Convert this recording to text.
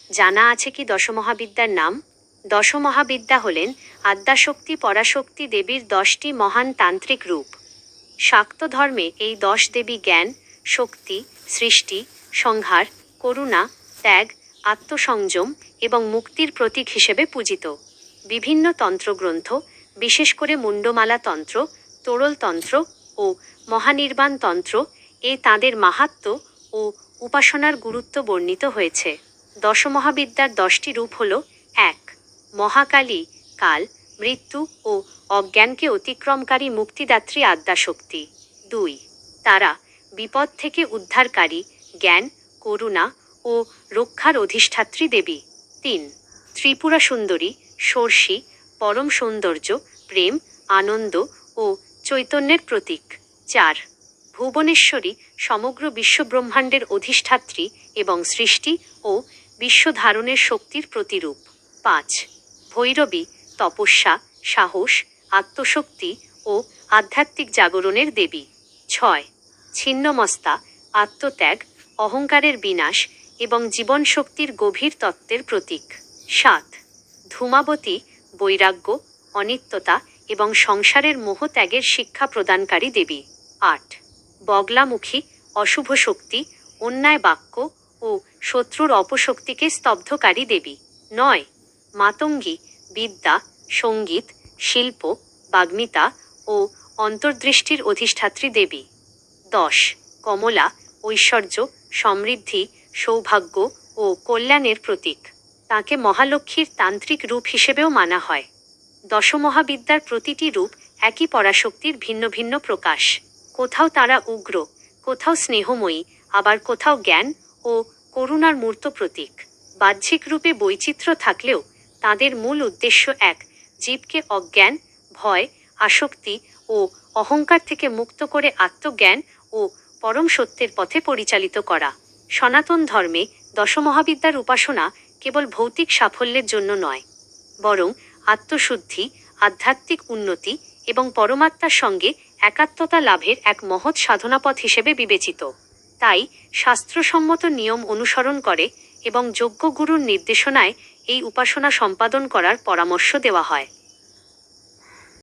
জানা আছে কি দশমহাবিদ্যার নাম? দশমহাবিদ্যা হলেন আদ্যাশক্তি পরাশক্তি দেবীর 10টি মহান তান্ত্রিক রূপ। শাক্ত ধর্মে এই 10 দেবী জ্ঞান, শক্তি, সৃষ্টি, সংহার, করুণা, ত্যাগ, আত্মসংযম এবং মুক্তির প্রতীক হিসেবে পূজিত। বিভিন্ন তন্ত্রগ্রন্থ, বিশেষ করে মুন্ডমালা তন্ত্র, তোরল তন্ত্র ও মহানির্বাণ তন্ত্র তাঁদের মাহাত্ম্য ও উপাসনার গুরুত্ব বর্ণিত হয়েছে। দশমহাবিদ্যার 10টি রূপ হল: 1. মহাকালী, কাল, মৃত্যু ও অজ্ঞানকে অতিক্রমকারী মুক্তিদাত্রী আদ্যাশক্তি। 2. তারা, বিপদ থেকে উদ্ধারকারী, জ্ঞান, করুণা ও রক্ষার অধিষ্ঠাত্রী দেবী। 3. ত্রিপুরা সুন্দরী, ষোড়শী, পরম সৌন্দর্য, প্রেম, আনন্দ ও চৈতন্যের প্রতীক। 4. ভুবনেশ্বরী, সমগ্র বিশ্বব্রহ্মাণ্ডের অধিষ্ঠাত্রী এবং সৃষ্টি ও বিশ্বধারণের শক্তির প্রতিরূপ। 5. ভৈরবী, তপস্যা, সাহস, আত্মশক্তি ও আধ্যাত্মিক জাগরণের দেবী। 6. ছিন্নমস্তা, আত্মত্যাগ, অহংকারের বিনাশ এবং জীবনশক্তির গভীর তত্ত্বের প্রতীক। 7. ধূমাবতী, বৈরাগ্য, অনিত্যতা এবং সংসারের মোহত্যাগের শিক্ষা প্রদানকারী দেবী। 8. বগলামুখী, অশুভ শক্তি, অন্যায় বাক্য ও শত্রুর অপশক্তিকে স্তব্ধকারী দেবী। 9. মাতঙ্গী, বিদ্যা, সঙ্গীত, শিল্প, বাগ্মিতা ও অন্তর্দৃষ্টির অধিষ্ঠাত্রী দেবী। 10. কমলা, ঐশ্বর্য, সমৃদ্ধি, সৌভাগ্য ও কল্যাণের প্রতীক। তাকে মহালক্ষ্মীর তান্ত্রিক রূপ হিসেবেও মানা হয়। দশমহাবিদ্যার প্রতিটি রূপ একই পরাশক্তির ভিন্ন ভিন্ন প্রকাশ। কোথাও তারা উগ্র, কোথাও স্নেহময়ী, আবার কোথাও জ্ঞান ও করুণার মূর্ত প্রতীক। বাহ্যিক রূপে বৈচিত্র্য থাকলেও তাদের মূল উদ্দেশ্য এক: জীবকে অজ্ঞান, ভয়, আসক্তি ও অহংকার থেকে মুক্ত করে আত্মজ্ঞান ও পরম সত্যের পথে পরিচালিত করা। সনাতন ধর্মে দশমহাবিদ্যার উপাসনা কেবল ভৌতিক সাফল্যের জন্য নয়, বরং আত্মশুদ্ধি, আধ্যাত্মিক উন্নতি এবং পরমাত্মার সঙ্গে একাত্মতা লাভের এক মহৎ সাধনাপথ হিসেবে বিবেচিত। তাই শাস্ত্রসম্মত নিয়ম অনুসরণ করে এবং যোগ্য গুরুর নির্দেশনায় এই উপাসনা সম্পাদন করার পরামর্শ দেওয়া হয়।